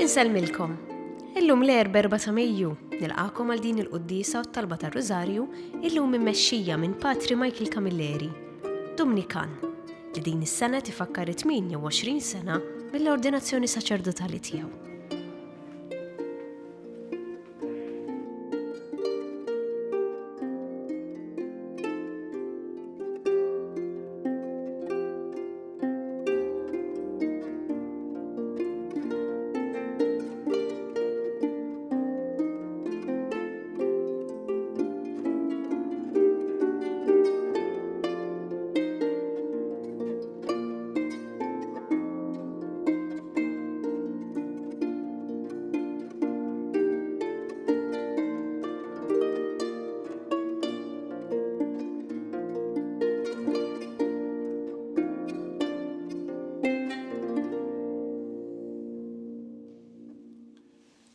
Inselmilkom. Illum l-4 ta' Mejju nilqakom għal din il-qudiesa u t-talba tar-Rużarju illum immexxija minn Patri Michael Camilleri, Dominikan, li din is-sena tifakkar 28 sena mill-ordinazzjoni saċerdotali tiegħu.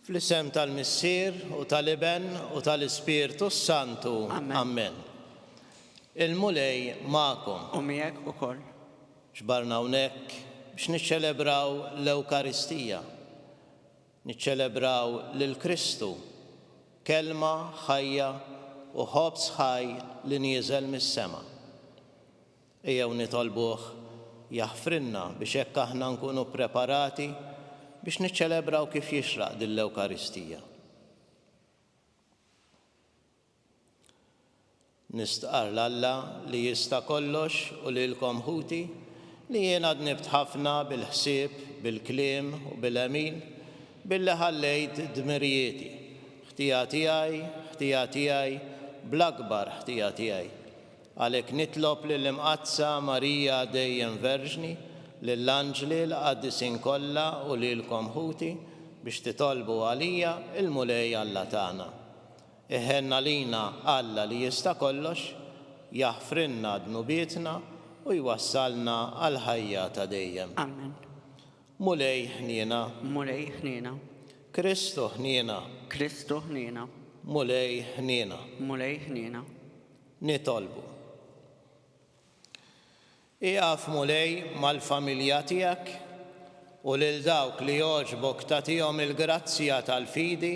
Fl-isem tal-Missier u tal-Iben u tal-Ispirtu Santu. Amen. Il-mulej ma'kom. U miegħek ukoll. Ġbarna hawnhekk biex niċċelebraw l-Ewkaristija. Niċċelebraw lil Kristu, kelma ħajja u ħobż ħaj li nieżel mis-sema. Ejjew nitolbuh jaħfrinna biex hekk aħna nkunu preparati biex niċċelebraw kif jixraq din l-Ewkaristija. Nistqar l-Alla li jista' kollox u lilkom ħuti li jien għad nibt ħafna bil-ħsieb, bil-kliem u bil-għemil billi ħallejt dmirijieti. Ħtija tiegħi, bl-akbar ħtija tiegħi. Għalhekk nitlob lill-Imqazza Marija dejjem Verġni, lill-anġli l-qaddisin kollha u lilkom ħuti biex titolbu għalija il-mulej Alla tagħna. Iħenna lina Alla li jista' kollox, jaħfrinna dnubietna u jwassalna għal ħajja ta' dejjem. Amen. Mulej ħniena. Mulej ħniena. Kristu ħniena. Kristu ħniena. Mulej ħniena. Mulej ħniena. Nitolbu. Iqaf mulej mal-familja tiegħek u lil dawk li jogħġbok tagħtihom il-grazzja tal-fidi,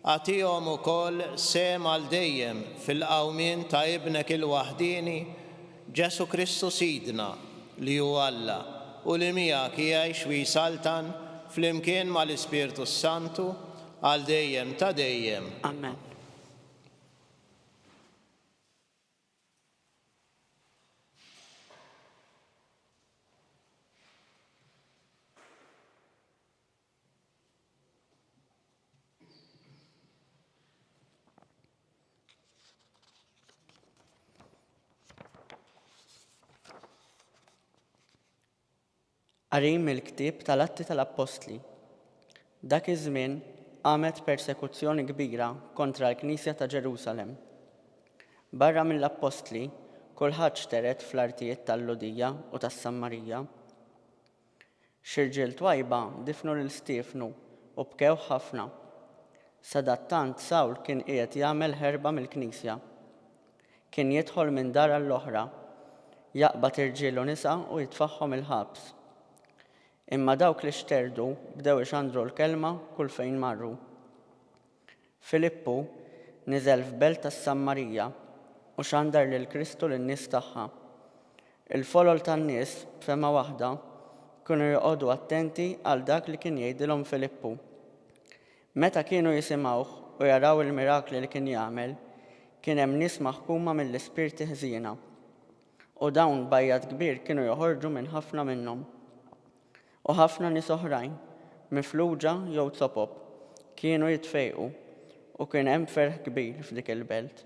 agħtihom ukoll sem għal dejjem fil-qawmien ta' ibnek il-waħdini Ġesu Kristu Sidna li hu Alla u li miegħek jgħix u jsaltan flimkien mal-Ispirtu Santu għal dejjem ta' dejjem. Amen. Qarim il-ktieb tal-Atti tal-Apostli. Dak iż-żmien qamet persekuzzjoni kbira kontra l-Knisja ta' Ġerusalemm. Barra mill-Apostli kulħadd xteret fl-artijiet tal-Lodija u tas-Sammarija. Xi rġiel twajba difnu lil Stiefnu u bkew ħafna. Sadattant Sawl kien qiegħed jagħmel ħerba mill-Knisja. Kien jidħol minn dar għall-oħra, jaqbad irġiel u nisa u jitfaħħom il-ħabs. Imma dawk li xterdu bdew ixandru l-kelma kull fejn marru. Filippu niżel f'belt tas-Sammarija u xandar lil Kristu lin-nies tagħha. Il-folol tan-nies b'fema waħda kienu joqogħdu attenti għal dak li kien jgħidilhom Filippu. Meta kienu jisimgħuh u jaraw il-mirakli li kien jagħmel, kien hemm nies maħkuma mill-ispirti ħżiena. U dawn bajjad kbir kienu joħorġu minn ħafna minnhom. U ħafna nies oħrajn, mifluġa jew tsopob, kienu jitfejqu u kien hemm ferħ kbir f'dik il-belt.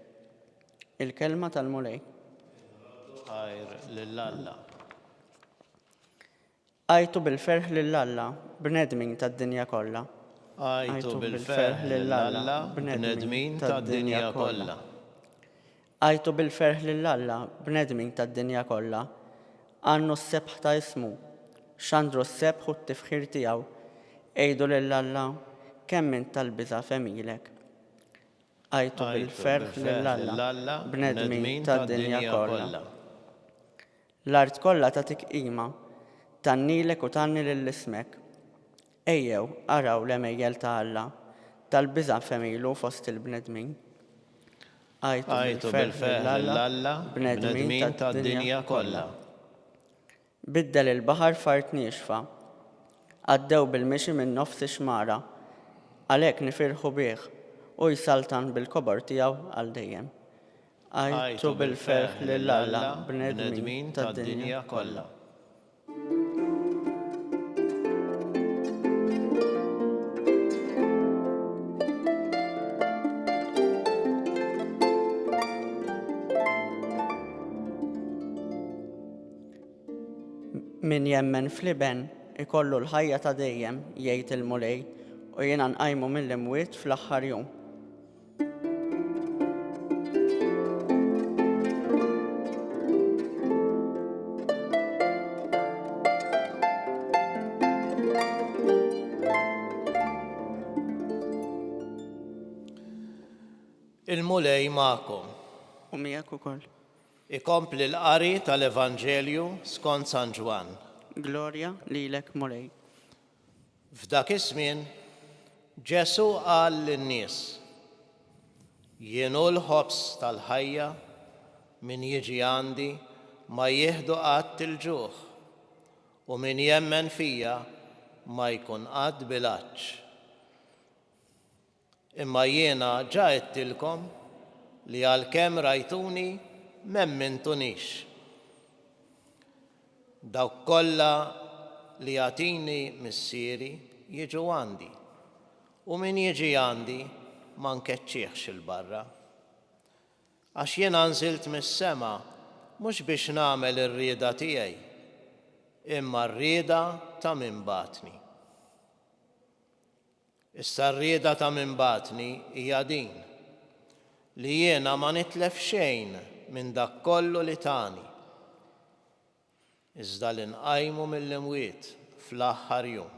Il-kelma tal-mulej. Ħajr lill-Alla. Għajtu bil-ferħ lill-Alla b'nedmin tad-dinja kollha. Għajtu bil-ferħ lill-Alla b'nedmin tad-dinja kollha. Għajtu bil-ferħ lill-Alla b'nedmin tad-dinja kollha. Għannu s-sebħ ta' ismu. Xandru s-sebħ u t-tifħir tiegħu, ejdu lill-Alla kemm minn tal-biża' femilek. Għajtu bil-ferħ lill-Alla b'nedmin tad-dinja kollha. L-art kollha tagħtik qima, tannilek u tanni lill-ismek. Ejjew araw l-emejjel ta' Alla tal-biża' femilu fost il-bnedmin. Għajtu bil-feħ l-Alla bnedmin tad-dinja kollha. Biddel il-baħar fart nixfa. Għaddew bil-mixi minn nofs ix-xmara. Għalhekk nifirħu bih u jsaltan bil-kobor tiegħu għal dejjem. Għajtu bil-feħ lill-Alla bnedmin tad-dinja kollha. Min jemmen fl-iben ikollu l-ħajja ta' dejjem jgħid il-mulej u jiena nqajmu mill-imwiet fl-aħħar jum. Il-mulej magħkom. U miegħek ukoll. Ikompli l-qari tal-Evanġelju skont San Ġwan. Glorja lilek mulej. F'dak iż-żmien Ġesu qal lin-nies: Jien hu l-ħobs tal-ħajja, min jiġi għandi ma jieħdu qatt il-ġuħ u min jemmen fija ma jkun qatt bilaċċ. Imma jiena ġa għidtilkom li għalkemm rajtuni m'emmintunix. Dawk kollha li jagħtini missieri jiġu għandi u min jiġi għandi ma nkeċċihx il-barra. Għax jiena nżilt mis-sema mhux biex nagħmel ir-rieda tiegħi, imma r-rieda ta' min batni. Issa r-rieda ta' min batni hija din li jiena ma nitlef xejn minn dak kollu li tani. Iżda li nqajmu mill-imwiet fl-aħħar jum.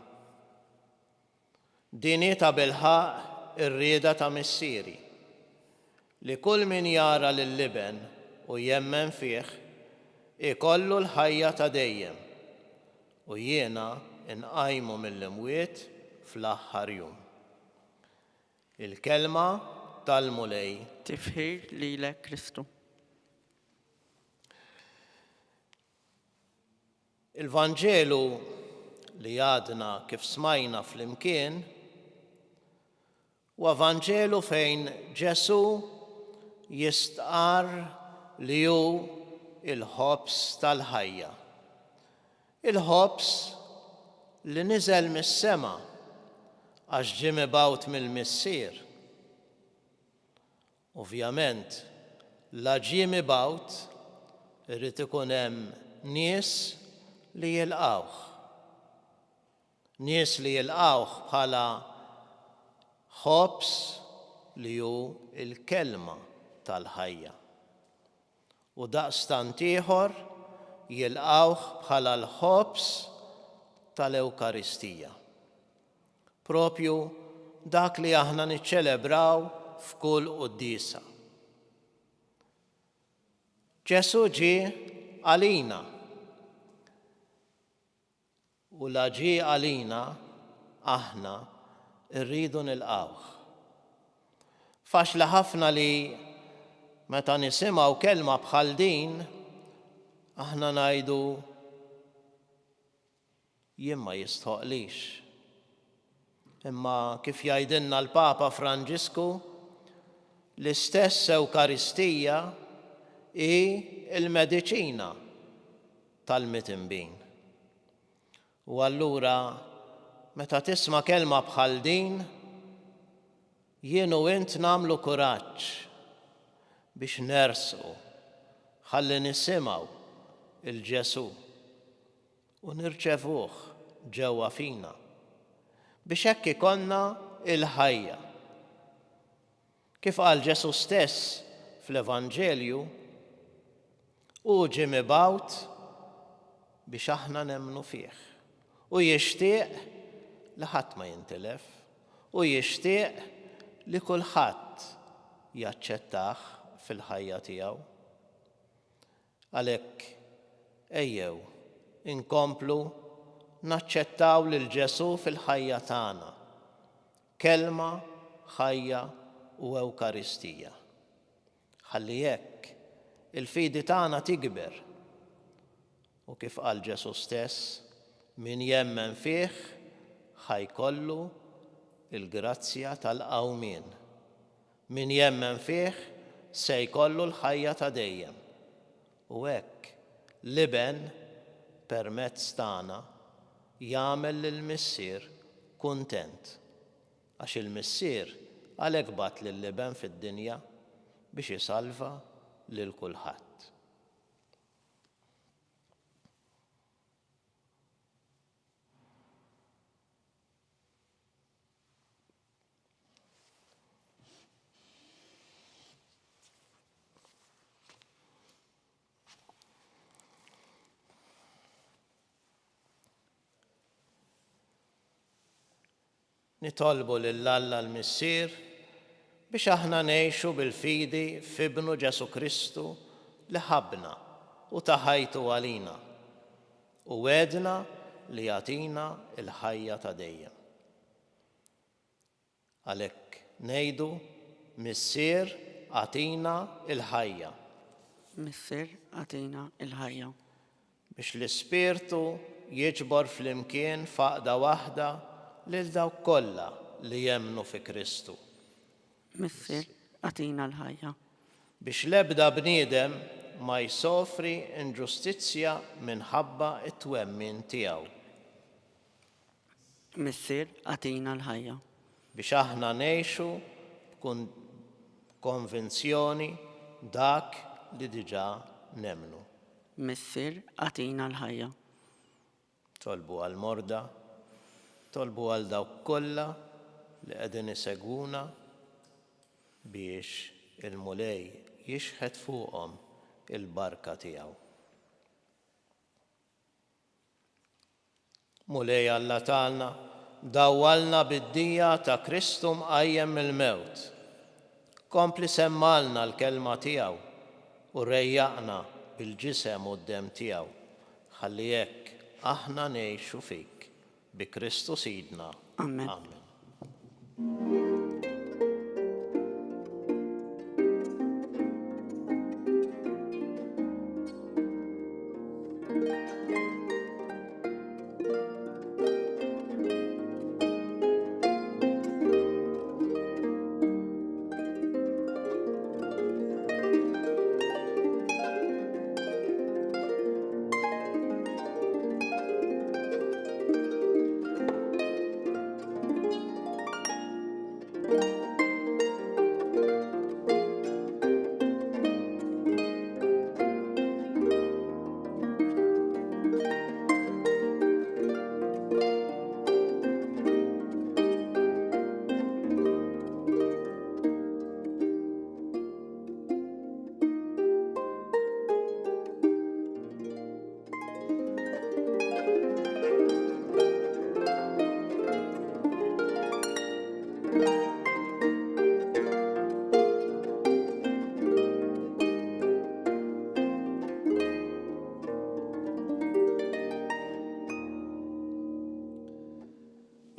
Din hi ta' bilħaq ir-rieda ta' missieri li kull min jara lill-liben u jemmen fih ikollu l-ħajja ta' dejjem u jiena nqajmu mill-imwiet fl-aħħar jum. Il-kelma tal-mulej. Tifħir lilek Kristu. Il-Vanġelu li għadna kif smajna fl-imkien huwa Vanġelu fejn Ġesu jistqar li hu il-ħobs tal-ħajja. Il-ħobs li niżel mis-sema għax ġie mibgħut mill-missier. Ovvjament, la ġie mibgħut irid ikun hemm nies li jilqawh. Nies li jilqawh bħala ħobs li hu il-kelma tal-ħajja. U daqstant ieħor jilqawh bħala l-ħobs tal-Ewkaristija. Propju dak li aħna niċċelebraw f'kull qudiesa. Ġesu ġie għalina u la ġie għalina aħna rridu nilqawh. Faċli ħafna li meta nisimgħu kelma bħal din aħna ngħidu jien ma jistħoqlix. Imma kif jgħidilna l-Papa Franġisku, l-istess Ewkaristija hi l-mediċina tal-mitembin. U allura meta tisma' kelma bħal din, jien u int nagħmlu kuraġġ biex nersqu ħalli nisimgħu il-Ġesu u nirċevuh ġewwa fina biex hekk ikollna il-ħajja. Kif qal Ġesu stess fl-Evanġelju, hu ġie mibgħut biex aħna nemmnu fih. U jixtieq li ħadd ma jintilef, u jixtieq li kulħadd jaċċettah fil-ħajja tiegħu. Għalhekk ejjew inkomplu naċċettaw lil Ġesu fil-ħajja tagħna. Kelma, ħajja u Ewkaristija. Ħalli hekk il-fidi tagħna tikber. U kif qal Ġesu stess, min jemmen fih ħajkollu il-grazzja tal-qawmien. Min jemmen fih se jkollu l-ħajja ta' dejjem. U hekk l-Iben permezz tagħna jagħmel lill-Missier kuntent. Għax il-Missier għalhekk bat lill-Iben fid-dinja biex isalva lil kulħadd. Nitolbu lill-Alla l-Missier biex aħna ngħixu bil-fidi f'Ibnu Ġesu Kristu li ħabna u taħajtu għalina u wedna li jagħtina l-ħajja ta' dejjem. Għalhekk ngħidu Missier għatina l-ħajja. Missier għatina l-ħajja. Biex l-Ispirtu jiġbor flimkien faqda waħda lil dawk kollha li jemmnu fi Kristu. Missier għatina l-ħajja. Biex l-ebda bniedem ma jsofri inġustizzja minħabba t-twemmin tiegħu. Missier għatina l-ħajja. Biex aħna ngħixu konvinzjoni dak li diġà nemmnu. Missier għatina l-ħajja. Tolbu għal-morda, tolbu għal dawk kollha li qegħdin isegwuna biex il-mulej jixħed fuqhom il-barka tiegħu. Mulej Alla tagħna dawwalna bid-dija ta' Kristu mqajjem mill-mewt. Kompli semmalna l-kelma tiegħu u rejjaqna bil-ġisem u d-dem tiegħu. Ħalli hekk aħna ngħixu fik. Bi Kristu Sidna. Amen. Amen.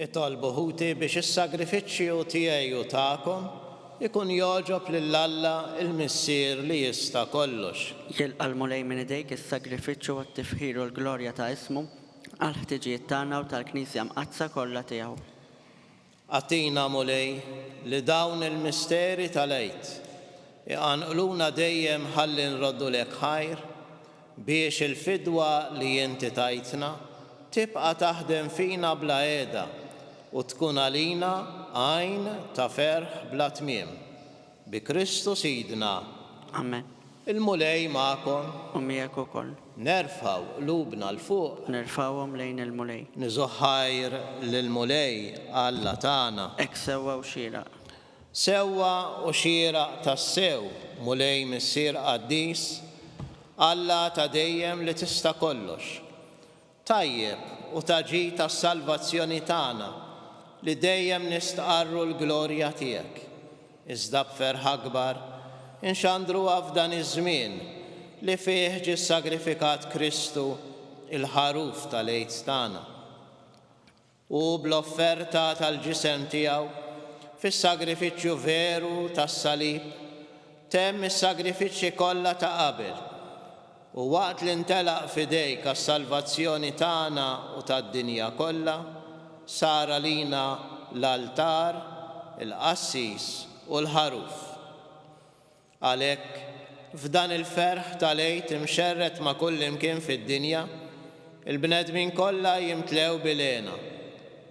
Itolbu ħuti biex is-sagrifiċċju tiegħi u tagħkom ikun jogħġob lill-Alla il-Missier li jista' kollox. Jilqa' l-mulej minn idejk is-sagrifiċċju u t-tifħir u l-glorja ta' ismu għall-ħtiġijiet tagħna u tal-Knisja mqazza kollha tiegħu. Għatina mulej li dawn il-misteri tal-għid iqanqluna dejjem ħalli nroddu lek ħajr biex il-fidwa li inti tajtna tibqa' taħdem fina bla qiegħda u tkun għalina għajn ta' ferħ bla tmiem. Bi Kristu Sidna. Amen. Il-mulej magħkom. U miegħek ukoll. Nerfgħu qlubna l fuq. Nerfgħuhom lejn il-mulej. Niżu ħajr lill-mulej Alla tagħna. Hekk sewwa u xieraq. Sewwa u xieraq tas-sew, mulej Missier Qaddis, Alla ta' dejjem li tista' kollox. Tajjeb u taġi tas-salvazzjoni tagħna li dejjem nistqarru l-glorja tiegħek. Iżda b'ferħ akbar inxandruha f'dan iż-żmien li fih ġie sagrifikat Kristu il-ħaruf tal-għid tagħna. u bl-offerta tal-ġisem tiegħu fis-sagrifiċċju veru tas-salib temm is-sagrifiċċji kollha ta' qabel u waqt li ntelaq f'idejk għas-salvazzjoni tagħna u tad-dinja kollha sara lina l-altar, il-qassis u l-ħaruf. Għalhekk f'dan il-ferħ tal-għid imxerret ma' kull imkien fid-dinja, il-bnedmin kollha jimtlew bil-għena.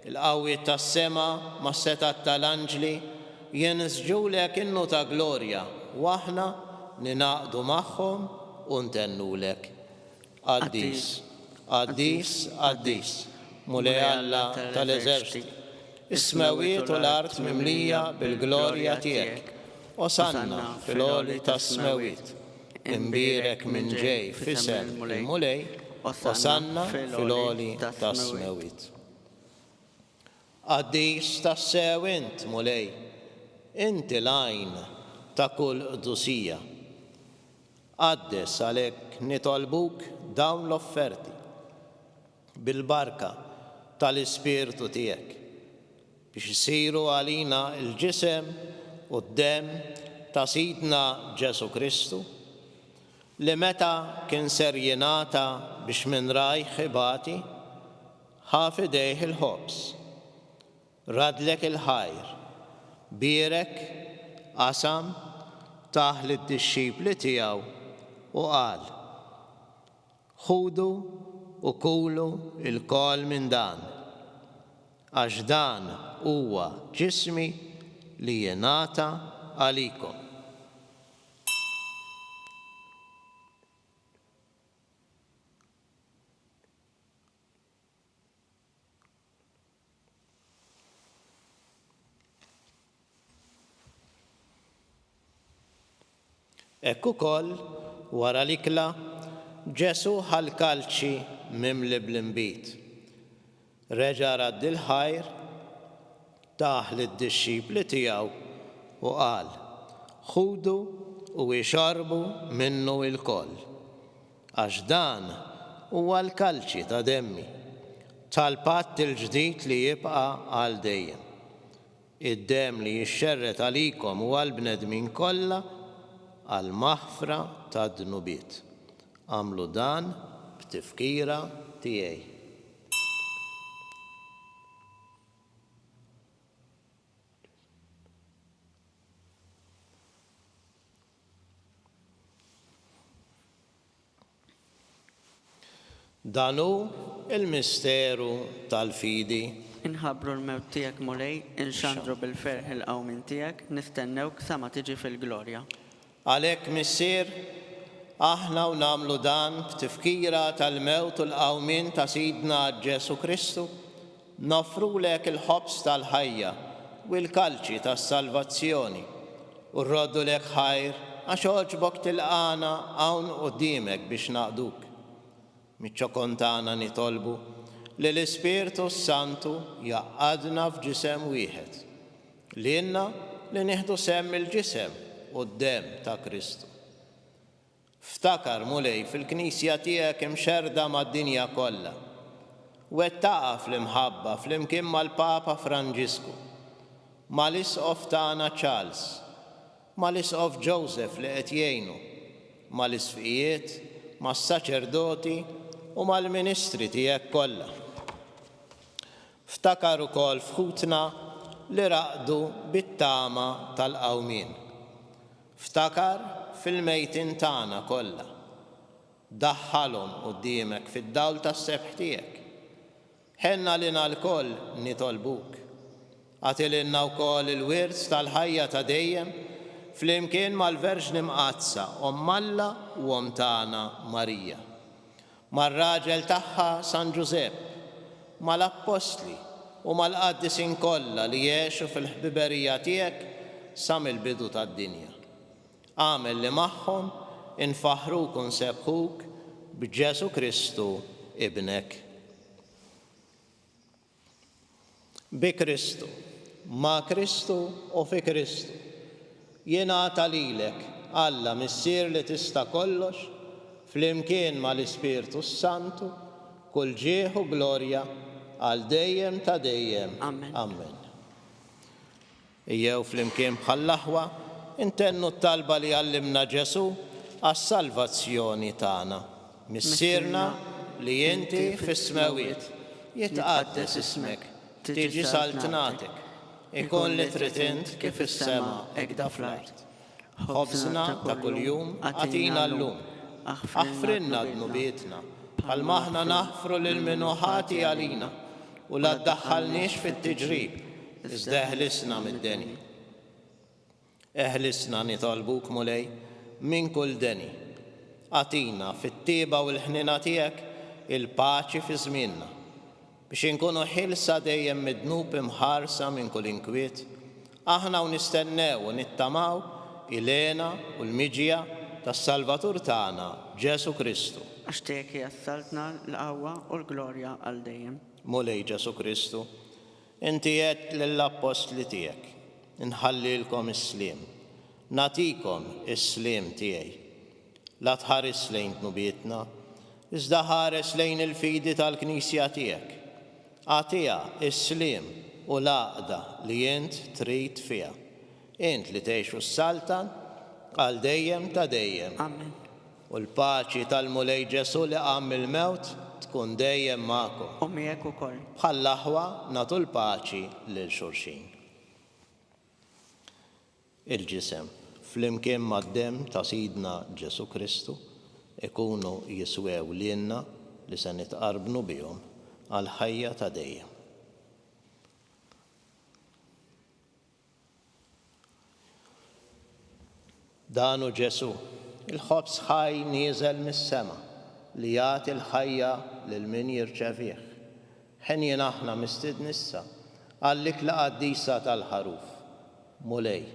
Il-qawwiet tas-sema mas setat tal-anġli jinsġulek innu ta' glorja u aħna ninaqdu magħhom u ntennulek. Qaddis, qaddis, qaddis, mulej Alla tal-eżerċiti, is-smawiet u l-art mimlija bil-glorja tiegħek. Osanna fil-għoli tas-smawiet, imbirek minn ġej f'isem il-mulej, osanna fil-għoli tas-smawiet. Qaddis tas-sew int mulej, inti l-għajn ta' kull qdusija. Qaddes għalhekk nitolbuk dawn l-offerti bil-barka tal-Ispirtu tiegħek biex isiru għalina l-ġisem u d-dem ta' Sidna Ġesu Kristu li meta kien ser jingħata biex minn rajh ibati ħa f'idejh il-ħobs. Radlek il-ħajr, birek, qasam, taħ lid-dixxipli tiegħu u qal: ħudu u kulu il-kol minn dan, għax dan huwa ġismi li jingħata għalikom. Hekk ukoll wara l-ikla Ġesu ħall-kalċi mimli bl-inbit. Reġa' radd il-ħajr, taħ lid-dixxipli tiegħu u qal: ħudu u ixorbu minnu l-koll, għax dan huwa l-kalċi ta' demmi tal-patt il-ġdid li jibqa' għal dejjem. Id-demm li jixxerret għalikom u għall-bnedmin kollha għal maħfra ta' dnubiet. Għamlu dan b'tifkira tiegħi. Dan hu il-misteru tal-fidi. Inħabbru l-mewt tiegħek mulej, inxandru bil-ferħ il-qawmin tiegħek, nistennewk sa ma tiġi fil-glorja. Għalhekk missier aħna u nagħmlu dan b'tifkira tal-mewt u l-qawmin ta' Sidna Ġesu Kristu, nofrulek il-ħobs tal-ħajja u l-kalċi tas-salvazzjoni u rroddulek ħajr għax oġbok tilqana hawn quddiemek biex naqduk. Miċ-ċokon tagħna nitolbu li l-Ispirtu Santu jaqgħadna f'ġisem wieħed, lilna li nieħdu semm il-ġisem u d-dem ta' Kristu. Ftakar mulej fil-Knisja tiegħek imxerda mad-dinja kollha u wettaqa fl-imħabba flimkien mal-Papa Franġisku, mal-Isqof tagħna Charles, mal-Isqof Joseph li qed jgħinu, mal-isfiqiet, mas-saċerdoti u mal-ministri tiegħek kollha. Ftakar ukoll f'ħutna li raqdu bit-tama tal-qawmien. Ftakar fil-mejtin tagħna kollha. Daħħalhom quddiemek fid-dawl tas-sebħ tiegħek. Ħenna lina l-koll nitolbuk. Għatililna wkoll il-wirs tal-ħajja ta' dejjem flimkien mal-Verġni Mqazza, Omm Alla u Omm tagħna Marija. Mar-raġel tagħha San Ġusepp, mal-Appostli u mal-qaddisin kollha li jgħixu fil-ħbiberija tiegħek sa mill-bidu tad-dinja. Għamel li magħhom infaħruk u nsebħuk b'Ġesu Kristu ibnek. Bi Kristu, ma' Kristu u fi Kristu jingħata lilek Alla missier li tista' kollox flimkien mal-Ispirtu Santu kull ġieħ u glorja għal dejjem ta' dejjem. Amen. Amen. Ejjew flimkien bħall-aħwa intennu t-talba li għallimna Ġesu għas-salvazzjoni tagħna. Missierna li inti fis-smawiet, jitqaddes ismek, tiġi saltnatek, ikun li trid int kif is-sema hekk fl-art. Ħobżna ta' kuljum għatina llum, aħfrinna d-nubietna, bħal maħna naħfru lil minu ħati għalina, u la ddaħħalniex fit-tiġrib, iżda eħlisna mid-deni. Eħlisna nitolbuk mulej minn kull deni. Għatina fit-tieba u l-ħnina tiegħek il-paċi fi żmienna, biex inkunu ħilsa dejjem mid-dnub imħarsa minn kull inkwiet, aħna u nistennew u nittamaw ilena u l-miġja tas-Salvatur tagħna Ġesu Kristu. Għax tiegħek jassaltna l-qawwa u l-glorja għal dejjem. Mulej Ġesu Kristu, inti għedt lill-apostli tiegħek, inħallilkom is-sliem, natikom is-sliem tiegħi. La tħares lejn tnubietna, iżda ħares lejn il-fidi tal-Knisja tiegħek. Għatija is-sliem u l-għaqda li int trid fiha. Int li tgħixu s-saltan għal dejjem ta' dejjem. Amen. U l-paċi tal-mulej Ġesu li qam mill-mewt tkun dejjem magħkom. U miegħek ukoll. Bħall-aħwa nagħtu l-paċi lil xulxin. Il-ġisem flimkien mad-demm ta' Sidna Ġesu Kristu ikunu jiswew lilna li se nitqarbnu bihom għal ħajja ta' dejjem. Danu Ġesu, il-ħobż ħaj nieżel mis-sema li jagħti l-ħajja lil min jirċevih. Ħenjien aħna mistidnissa għall-ikla qaddisa tal-ħaruf. Mulej,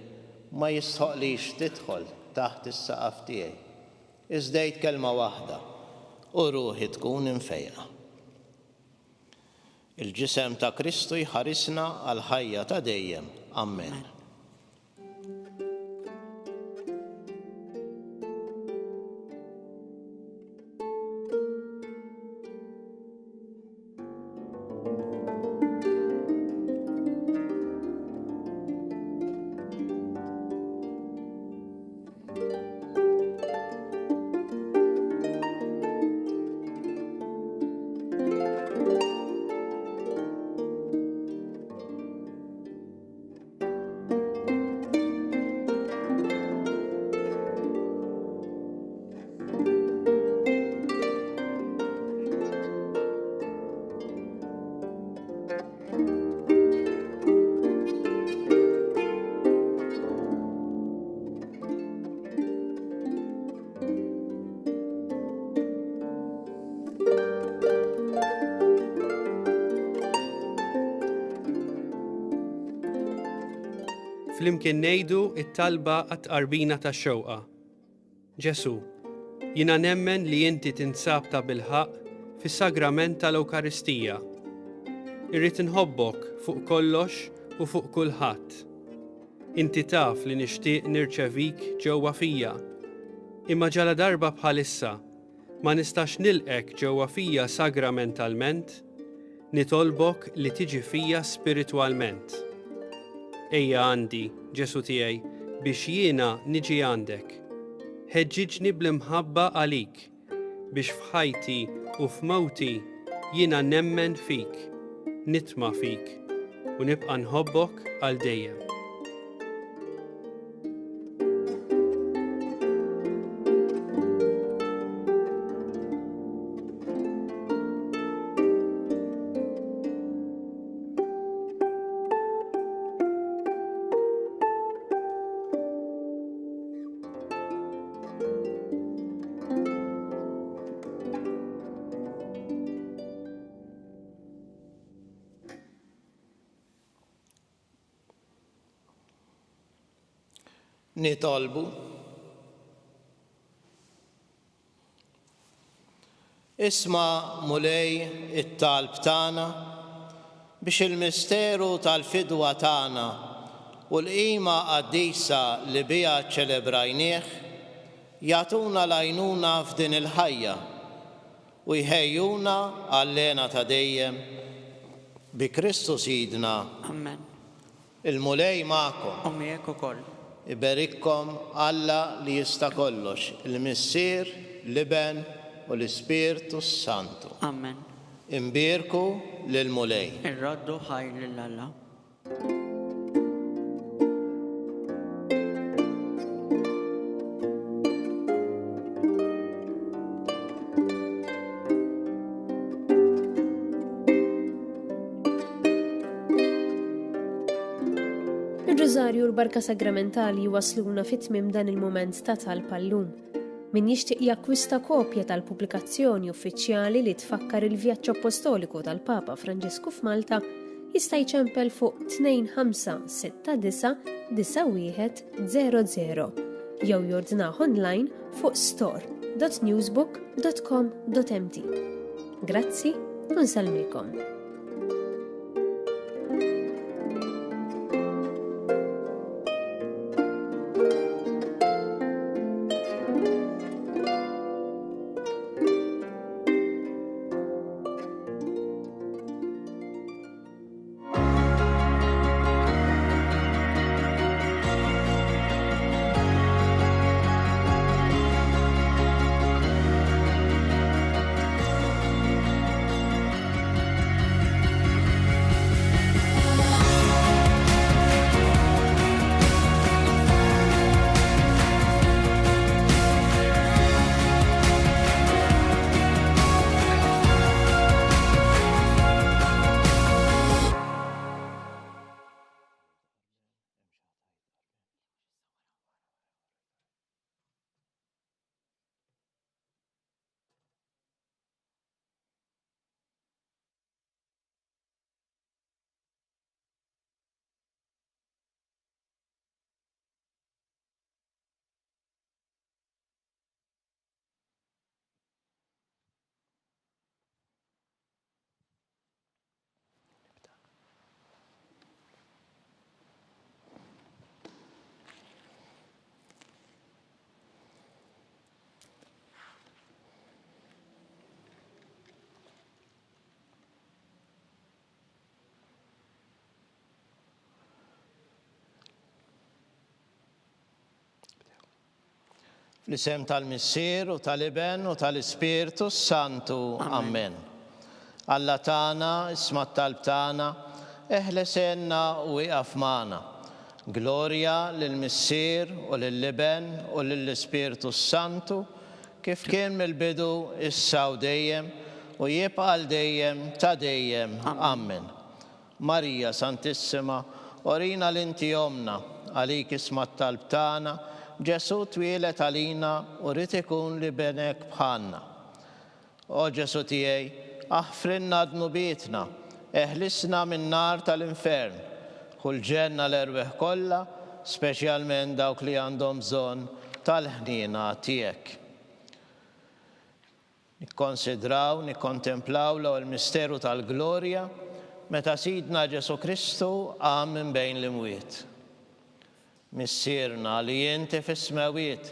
ma jistħoqlix tidħol taħt is-saqaf tiegħi. Iżdejt kelma waħda u ruħi tkun infejqa. Il-ġisem ta' Kristu jħarisna għal ħajja ta' dejjem. Amen. Flimkien ngħidu it-talba għat-tqarbina tax-xewqa. Ġesu, jiena nemmen li inti tinsab ta' bilħaq fis-sagrament tal-Ewkaristija. Irrid inħobbok fuq kollox u fuq kulħadd. Inti taf li nixtieq nirċevik ġewwa fija. Imma ġala darba bħalissa ma nistax nilqek ġewwa fija sagramentalment, nitolbok li tiġi fija spiritwalment. Ejja għandi, Ġesu tiegħi, biex jiena niġi għandek. Ħeġġiġni bl-imħabba għalik, biex f'ħajti u f'mewti jiena nemmen fik, nitma' fik, u nibqa' nħobbok għal dejjem. Nitolbu isma' mulej it-talb tagħna biex il-misteru tal-fidwa tagħna u l-qima qaddisa li biha ċċelebrajnieh jagħtuna l-għajnuna f'din il-ħajja u jħejjuna għall-lena ta' dejjem Bi Kristu Sidna, Amen. il-mulej ma'kom. U miegħek ukoll. Iberikkom Alla li jista' kollox, il-Missier, l-Iben u l-Ispirtu Santu. Amen. Imbirku lil-mulej. Ir-raddu ħajr lil Alla. Ir-Rożarju u l-Barka Sagramentali wasluna fit-tmiem dan il-mument ta' talba llum. Min jixtieq jakkwista kopja tal-pubblikazzjoni uffiċjali li tfakkar il-vjaġġ apostoliku tal-Papa Franġisku f'Malta jista' jċempel fuq 25699100 jew jordnaħ online fuq store.newsbook.com.mt. Grazzi u nsalmilkom. Fl-isem tal-Missier u tal-Iben u tal-Ispirtu Santu. Amen. Alla tana, isma' talb tana, eħlesenna u iqaf magħna. Glorja lill-Missier u lill-Iben u lill-Ispirtu Santu, kif kien mill-bidu issa u dejjem u jibqa' għal dejjem ta' dejjem. Amen. Marija Santissima, orina l-inti omna, għalik isma' talb tana, Ġesu twilet għalina u rrid ikun li benek bħalna. O Ġesu tiegħi, aħfrinna dnubietna, eħlisna min-nar tal-infern, kull ġenna l-erweħ kollha, speċjalment dawk li għandhom bżonn tal-ħniena tiegħek. Nikkonsidraw, nikkontemplaw l misteru tal-glorja meta Sidna Ġesu Kristu qam minn bejn l-imwiet. Missierna li inti fis-smawiet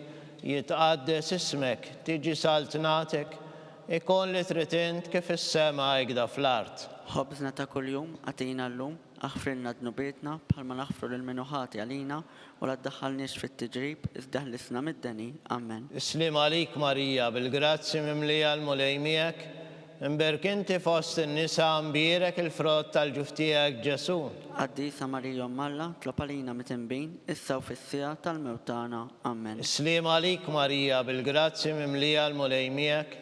jitqaddes ismek, tiġi saltnatek, ikun li trid int kif is-sema jgda fl-art. Ħobżna ta' kuljum għatina llum, aħfrilna dnubietna bħalma naħfru lil minuħati għalina u la ddaħħalniex fit-tiġrib iżda ħlisna mid-deni. Amen. Islim għalik Marija, bil-grazzi mimlija l-mulej miegħek, imberkinti fost in-nisa mbierek il-frott tal-ġuf tiegħek Ġesu. Qaddisa Marija Alla, tlob għalina mitinbin, issa u fis-sija tal-mewt tagħna. Amen. Islim għalik Marija, bil-grazzi mimlija l-mulej miegħek,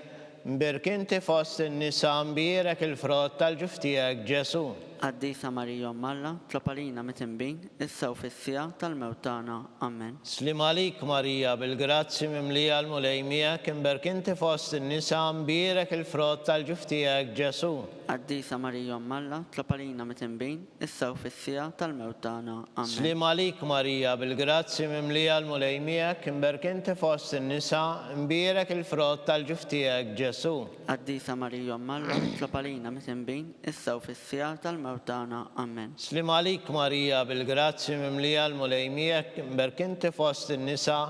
imberkinti fost in-nisa mbierek il-frott tal-ġuf tiegħek Ġesu. Qaddisa Marija Alla, tlob għalina mitinbin, issa u fis-sija tal-mewt tagħna. Amen. Islim għalik Marija, bil-grazzi mimlija l-mulej miegħek, imberkinti fost in-nisa mbierek il-frott tal-ġuf tiegħek Ġesu. Qaddisa Marija Alla, tlob għalina mitinbin, issa u fis-sija tal-mewt tagħna. Amen. Islim għalik Marija, bil-grazzi mimlija l-mulej miegħek, imberkinti fost in-nisa mbierek il-frott tal-ġuf tiegħek Ġesu. Qaddisa Marija Alla, tlob għalina mitinbin, issa u fis-sija tal-mewt tagħna. Amen. Islim għalik Marija, bil-grazzi mimlija l-mulej miegħek, imberkinti fost in-nisa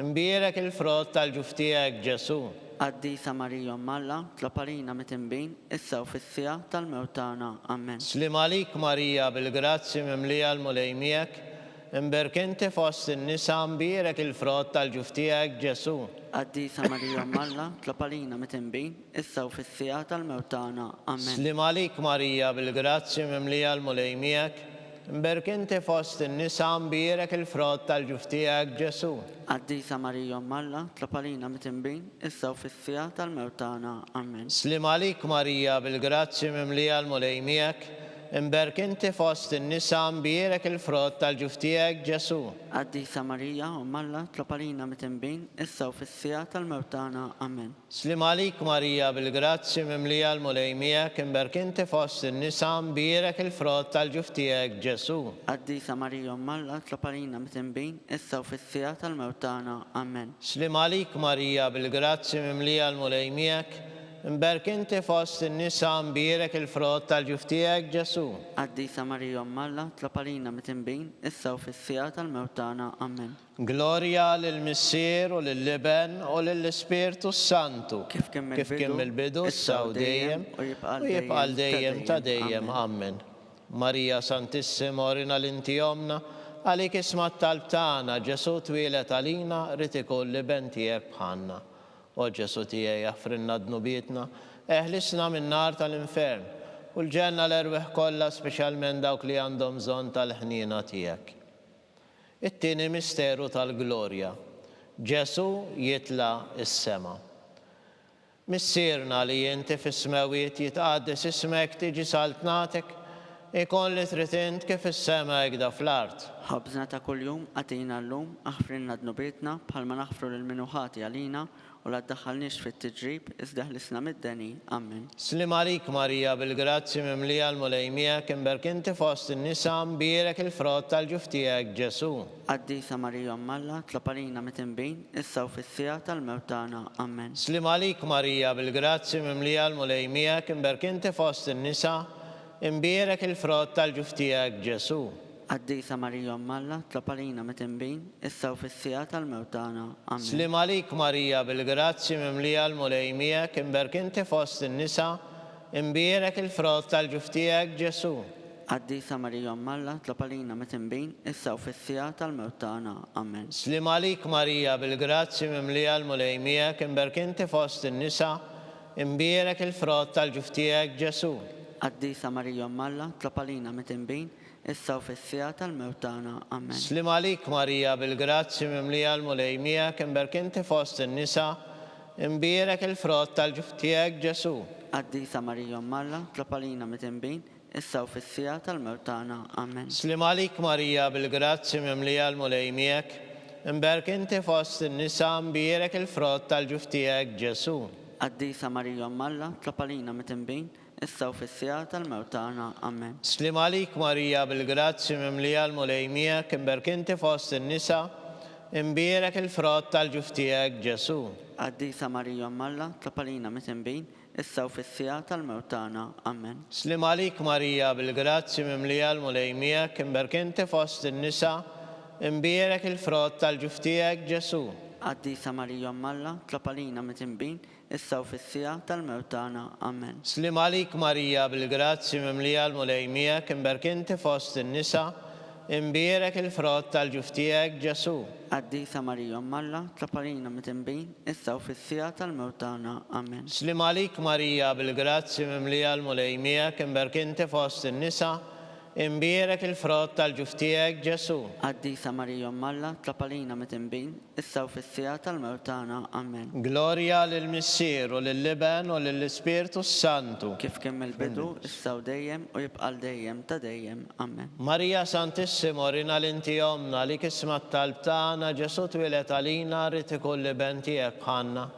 mbierek il-frott tal-ġuf tiegħek Ġesu. Qaddisa Marija Alla, tlab għalina mit-tinbin, issa u fis-sija tal-mewt tagħna. Amen. Slim għalik Marija bil-grazzi mimlija l-mulej miegħek, imberk inti fost in-nisa mbierek il-frott tal-ġuf tiegħek Ġesu. Qaddisa Marija Alla, tlab għalina mit-tinbin, issa u fis-sija tal-mewt tagħna. Amen. Slim għalik Marija bil-grazzi mimlija l-mulej miegħek, imberk inti fost in-nisa mbierek il-frott tal-ġuf tiegħek Ġesu. Qaddisa Marija Alla, tlab għalina mit-tinbin, issa u fis-sija tal-mewt tagħna. Amen. Slim għalik Marija bil-grazzi mimlija l-mulej miegħek, imberk inti fost in-nisa mbierek il-frott tal-ġuf tiegħek Ġesu. Qaddisa Marija Alla, tlab għalina mit-tinbin, issa u fis-sija tal-mewt tagħna. Amen. Slim għalik Marija bil-grazzi mimlija l-mulej miegħek, imberk inti fost in-nisa mbierek il-frott tal-ġuf tiegħek Ġesu. Qaddisa Marija Alla, tlab għalina mit-tinbin, issa u fis-sija tal-mewt tagħna. Amen. Slim għalik Marija bil-grazzi mimlija l-mulej miegħek, imberk inti fost in-nisa mbierek il-frott tal-ġuf tiegħek Ġesu. Qaddisa Marija Alla, tlab għalina mit-tinbin, issa u fis-sija tal-mewt tagħna. Amen. Gloria lill-Missier u lill-Liben u lill-Ispirtu Santu. Kif kien mill-bidu, issa u dejjem, u jibqa' dejjem ta' dejjem. Amen. Marija Santissima, orina l-inti omna, għalik isma' talb tagħna, Ġesu twilet għalina, rid ikun liben tiegħek bħalna. O Ġesu tiegħi jaffrinna dnubietna, eħlisna min-nar tal-infern, u l-ġenna l-erweħ kollha speċjalment dawk li għandhom bżonn tal-ħniena tiegħek. It-tieni misteru tal-glorja. Ġesu jitla is-sema. Missierna li inti fis-smewiet jitqaddes ismek tiġi saltnatek, ikun li trid int kif is-sema hekk fl-art. Ħobżna ta' kuljum għatina llum, aħfrinna dnubietna bħalma naħfru lil minuħati għalina u la ddaħħalniex fit-tiġrib iżda ħlisna mid-deni. Amen. Slim għalik Marija bil-grazzi mimlija l-mulej miegħek, imberk inti fost in-nisa mbierek il-frott tal-ġuf tiegħek Ġesu. Qaddisa Marija Alla, tlab għalina mit-tinbin, issa u fis-sija tal-mewt tagħna. Amen. Slim għalik Marija bil-grazzi mimlija l-mulej miegħek, imberk inti fost in-nisa mbierek il-frott tal-ġuf tiegħek Ġesu. Qaddisa Marija Alla, tlab għalina mit-tinbin, issa u fis-sija tal-mewt tagħna. Amen. Slim għalik Marija bil-grazzi mimlija l-mulej miegħek, imberk inti fost in-nisa mbierek il-frott tal-ġuf tiegħek Ġesu. Qaddisa Marija Alla, tlab għalina mit-tinbin, issa u fis-sija tal-mewt tagħna. Amen. Slim għalik Marija bil-grazzi mimlija l-mulej miegħek, imberk inti fost in-nisa mbierek il-frott tal-ġuf tiegħek Ġesu. Qaddisa Marija Alla, tlab għalina mit-tinbin, issa u fis-sija tal-mewt tagħna. Amen. Slim għalik Marija bil-grazzi mimlija l-mulej miegħek, imberk inti fost in-nisa mbierek il-frott tal-ġuf tiegħek Ġesu. Qaddisa Marija Alla, tlab għalina mit-tinbin, issa u fis-sija tal-mewt tagħna. Amen. Slim għalik Marija bil-grazzi mimlija l-mulej miegħek, imberk inti fost in-nisa mbierek il-frott tal-ġuf tiegħek Ġesu. Qaddisa Marija Alla, tlab għalina mit-tinbin, issa u fis-sija tal-mewt tagħna. Amen. Slim għalik Marija bil-grazzi mimlija l-mulej miegħek, imberk inti fost in-nisa mbierek il-frott tal-ġuf tiegħek Ġesu. Qaddisa Marija Alla, tlab għalina mit-tinbin, issa u fis-sija tal-mewt tagħna. Amen. Slim għalik Marija bil-grazzi mimlija l-mulej miegħek, imberk inti fost in-nisa mbierek il-frott tal-ġuf tiegħek Ġesu. Qaddisa Marija Alla, tlab għalina mit-tinbin, issa u fis-sija tal-mewt tagħna. Amen. Slim għalik Marija bil-grazzi mimlija l-mulej miegħek, imberk inti fost in-nisa mbierek il-frott tal-ġuf tiegħek Ġesu. Qaddisa Marija Alla, tlab għalina mit-tinbin, issa u fis-sija tal-mewt tagħna. Amen. Slim għalik Marija bil-grazzi mimlija l-mulej miegħek, imberk inti fost in-nisa mbierek il-frott tal-ġuf tiegħek Ġesu. Qaddisa Marija Alla, tlab għalina mit-tinbin, issa u fis-sija tal-mewt tagħna. Amen. Gloria lill-Missier u lill-Liben u lill-Ispirtu Santu. Kif kien mill-bidu, issa u dejjem u jibqa' dejjem ta' dejjem. Amen. Marija Santissima, orina l-inti omna, li kisma talb tagħna, Ġesu twilet għalina, rid ikun liben tiegħek bħalna.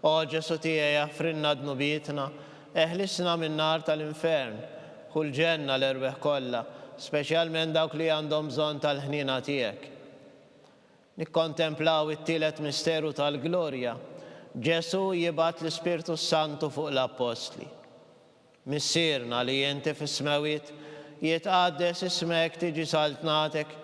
O Ġesu tiegħi jaffrinna dnubietna, eħlisna min-nar tal-infern, kull ġenna l-erweħ kollha, speċjalment dawk li għandhom bżonn tal-ħniena tiegħek. Nikkontemplaw it-tielet misteru tal-glorja. Ġesu jibgħat l-Ispirtu Santu fuq l-Apostli. Missierna li inti fis-smewiet jitqaddes ismek tiġi saltnatek,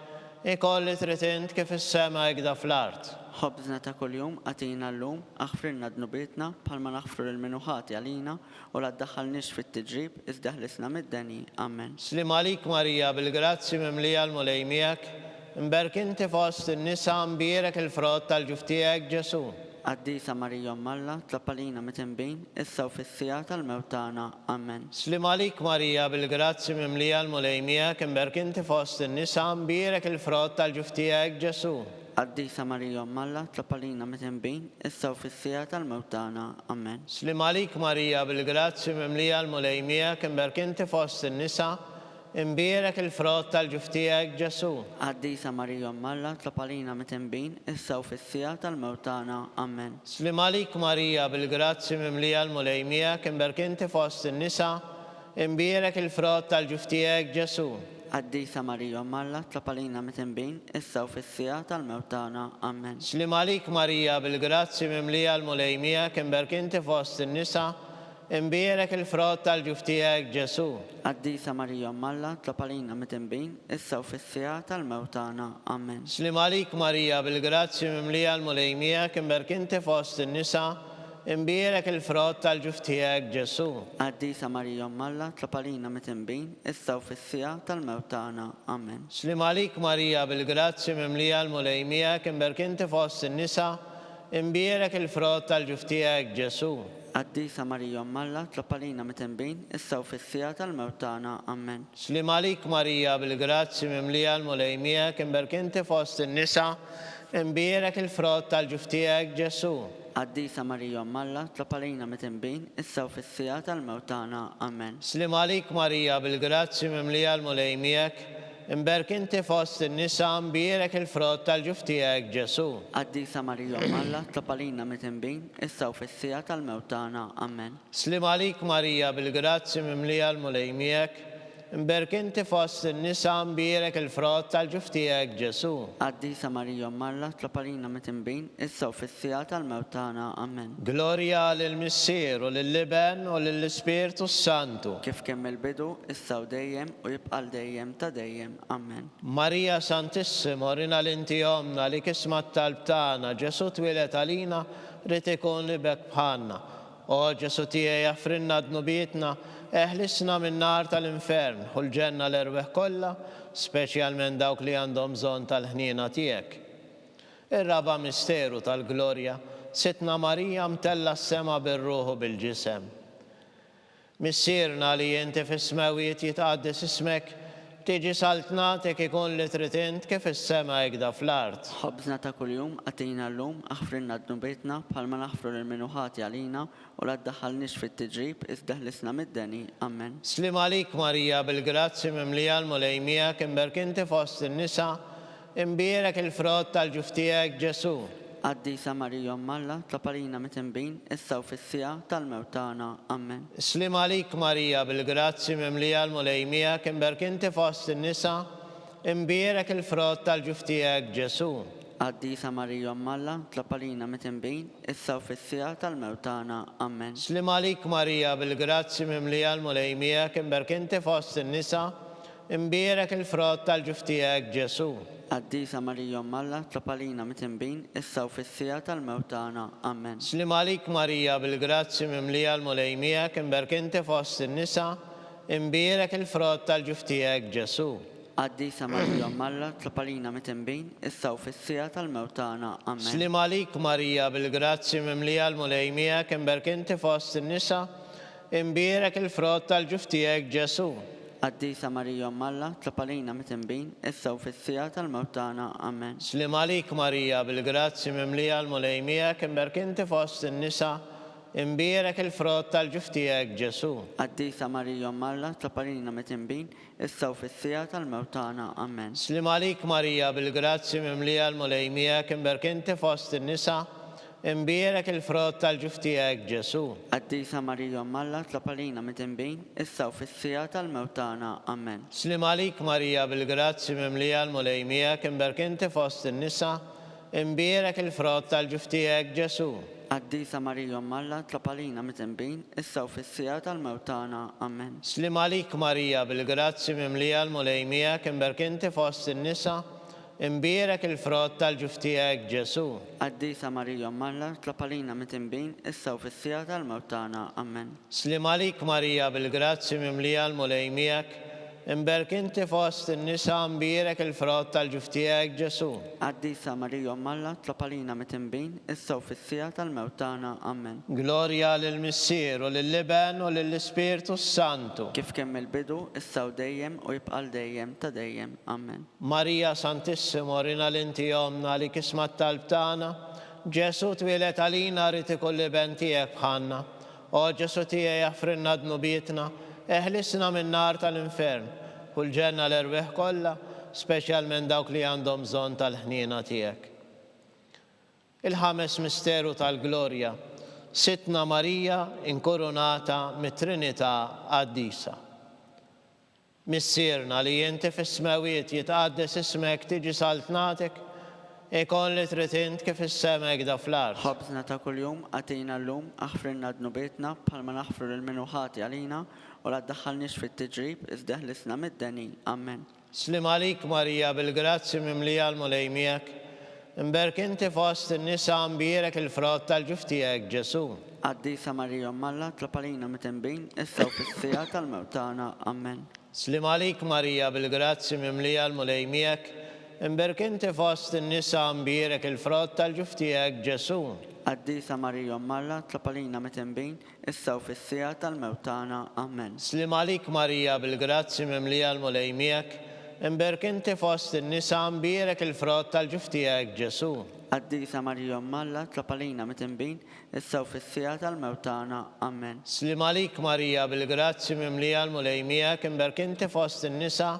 ikolli trid int kif is-sema hekk fl-art. ħobżna ta' kuljum għatina llum, aħfrilna dnubietna bħalma naħfru l-minuħati għalina u la ddaħħalniex fit-tiġrib iżda ħlisna mid-deni. Amen. Slim għalik Marija bil-grazzi mimlija l-mulej miegħek, imberk inti fost in-nisa mbierek il-frott tal-ġuftijek Ġesu. Qaddisa Marija Alla, tlapalina mitembin, issa u fis-sija tal-mewtana. Amen. Slim għalik Marija bil-grazzi mimlija l-mulej miegħek, imberk inti fost in-nisa mbierek il-frott tal-ġuftijek Ġesu. Qaddisa Marija Alla, tlapalina mitembin, issa u fis-sija tal-mewtana. Amen. Slim għalik Marija bil-grazzi mimlija l-mulej miegħek, imberk inti fost in-nisa imbierek il-frott tal-ġuftijek Ġesu. Qaddisa Marija Alla, tlapalina mitembin, issa u fis-sija tal-mewtana. Amen. Slim għalik Marija bil-grazzi mimlija l-mulej miegħek, imberk inti fost in-nisa imbierek il-frott tal-ġuftijek Ġesu. Qaddisa Marija Alla, tlapalina mitembin, issa u fis-sija tal-mewtana. Amen. Slim għalik Marija bil-grazzi mimlija l-mulej miegħek, imberk inti fost in-nisa imbierek il-frott tal-ġuftijek Ġesu. Qaddisa Marija Alla, tlapalina mitembin, issa u fis-sija tal-mewtana. Amen. Slim għalik Marija bil-grazzi mimlija l-mulej miegħek, imberk inti fost in-nisa imbierek il-frott tal-ġuftijek Ġesu. Qaddisa Marija Alla, tlapalina mitembin, issa u fis-sija tal-mewtana. Amen. Slim għalik Marija bil-grazzi mimlija l-mulej miegħek, imberk inti fost in-nisa imbierek il-frott tal-ġuftijek Ġesu. Qaddisa Marija Alla, tlapalina mitembin, issa u fis-sija tal-mewtana. Amen. Slim għalik Marija bil-grazzi mimlija l-mulej miegħek, imberk inti fost in-nisa imbierek il-frott tal-ġuftijek Ġesu. Qaddisa Marija Alla, tlapalina mitembin, issa u fis-sija tal-mewtana. Amen. Slim għalik Marija bil-grazzi mimlija l-mulej miegħek, imberk inti fost in-nisa imbierek il-frott tal-ġuftijek Ġesu. Qaddisa Marija Alla, tlapalina mitembin, issa u fis-sija tal-mewtana. Amen. Slim għalik Marija bil-grazzi mimlija l-mulej miegħek, imberk inti fost in-nisa imbierek il-frott tal-ġuftijek Ġesu. Qaddisa Marija Alla, tlapalina mitembin, issa u fis-sija tal-mewtana. Amen. Gloria lill-Missier u lill-Liben u lill-Ispirtu Santu. Kif kemm il-bidu, issa u dejjem u jibqa' dejjem ta' dejjem. Amen. Marija Santissima, orina l-inti omna li kismat tal-btana, Ġesu twilet għalina, rrid ikun li bekk bħalna. O Ġesu tiegħi jaffrinna dnubietna, eħlisna minn nar tal-infern u l-ġenna l-erweħ kollha, speċjalment dawk li għandhom bżonn tal-ħniena tiegħek. Ir-raba misteru tal-glorja, sitna Marija mtella s-sema bir-ruħu bil-ġisem. Missierna li inti fis-smawiet jitqaddis ismek, tiġi saltnatek ikun li trid int kif is-sema jgda fl-art. Ħobżna ta' kuljum għatina llum, aħfrilna dnubietna bħalma naħfru l-minuħati għalina u la ddaħħalniex fit-tiġrib iżda ħlisna mid-deni. Amen. Slim għalik Marija bil-grazzi mimlija l-mulej miegħek, imberk inti fost in-nisa imbierek il-frott tal-ġuftijek Ġesu. Qaddisa Marija Alla, tlapalina mitembin, issa u fis-sija tal-mewtana. Amen. Slim għalik Marija bil-grazzi mimlija l-mulej miegħek, imberk inti fost in-nisa imbierek il-frott tal-ġuftijek Ġesu. Qaddisa Marija Alla, tlapalina mitembin, issa u fis-sija tal-mewtana. Amen. Slim għalik Marija bil-grazzi mimlija l-mulej miegħek, imberk inti fost in-nisa imbierek il-frott tal-ġuftijek Ġesu. Qaddisa Marija Alla, tlapalina mitembin, issa u fis-sija tal-mewtana. Amen. Slim għalik Marija bil-grazzi mimlija l-mulej miegħek, imberk inti fost in-nisa imbierek il-frott tal-ġuftijek Ġesu. Qaddisa Marija Alla, tlapalina mitembin, issa u fis-sija tal-mewtana. Amen. Slim għalik Marija bil-grazzi mimlija l-mulej miegħek, imberk inti fost in-nisa imbierek il-frott tal-ġuftijek Ġesu. Qaddisa Marija Alla, tlapalina mitembin, issa u fis-sija tal-mewtana. Amen. Slim għalik Marija bil-grazzi mimlija l-mulej miegħek, imberk inti fost in-nisa imbierek il-frott tal-ġuftijek Ġesu. Qaddisa Marija Alla, tlapalina mitembin, issa u fis-sija tal-mewtana. Amen. Slim għalik Marija bil-grazzi mimlija l-mulej miegħek, imberk inti fost in-nisa imbierek il-frott tal-ġuftijek Ġesu. Qaddisa Marija Alla, tlapalina mitembin, issa u fis-sija tal-mewtana. Amen. Slim għalik Marija bil-grazzi mimlija l-mulej miegħek, imberk inti fost in-nisa imbierek il-frott tal-ġuftijek Ġesu. Qaddisa Marija Alla, tlapalina mitembin, issa u fis-sija tal-mewtana. Amen. Slim għalik Marija bil-grazzi mimlija l-mulej miegħek, imberk inti fost in-nisa imbierek il-frott tal-ġuftijek Ġesu. Qaddisa Marija Malla, tlab għalina mit-tinbin, issa u fis-sija tal-mewt tagħna. Amen. Slim għalik Marija bil-grazzi mimlija l-mulej miegħek, imberk inti fost in-nisa imbierek il-frott tal-ġuftijek Ġesu. Qaddisa Marija Malla, tlab għalina mit-tinbin, issa u fis-sija tal-mewt tagħna. Amen. Gloria lill-Missier u lill-Liben u lill-Ispirtu Santu. Kif kemm il-bidu, issa u dejjem u jibqal dejjem ta' dejjem. Amen. Marija Santissimo, rina l-inti jomna li kismat talbtana, Ġesu twilet għalina rrit ikolli ben tiegħek bħanna, o Ġesu tiegħi jaffrinna dnubietna, eħlisna minn nar tal-infern, kull ġenna l-erbeħ kollha, speċjalment dawk li għandhom bżonn tal-ħniena tiegħek. Il-ħames misteru tal-glorja, sitna Marija inkoronata mit-Trinità Qaddisa. Missierna li inti fis-smawiet jitqaddes ismek tiġi saltnatek, ikon li tritint kif is-semek da fl-art. Ħobżna ta' kuljum għatina l-lum, aħfrinna dnubietna bħalma naħfru l-minuħati għalina u la ddaħħalniex fit-tiġrib iżdeħlisna mid-deni. Amen. Slim għalik Marija bil-grazzi mimlija l-mulej miegħek, imberk inti fost in-nisa imbierek il-frott tal-ġuftijek Ġesu. Qaddisa Marija Malla, tlab għalina mit-tinbin, issa u fis-sija tal-mewt tagħna. Amen. Slim għalik Marija bil-grazzi mimlija l-mulej miegħek, imberk inti fost in-nisa imbierek il-frott tal-ġuftijek Ġesu. Qaddisa Marija Malla, tlab għalina mit-tinbin, issa u fis-sija tal-mewt tagħna. Amen. Slim għalik Marija bil-grazzi mimlija l-mulej miegħek, imberk inti fost in-nisa imbierek il-frott tal-ġuftijek Ġesu. Qaddisa Marija Malla, tlab għalina mit-tinbin, issa u fis-sija tal-mewt tagħna. Amen. Slim għalik Marija bil-grazzi mimlija l-mulej miegħek, imberk inti fost in-nisa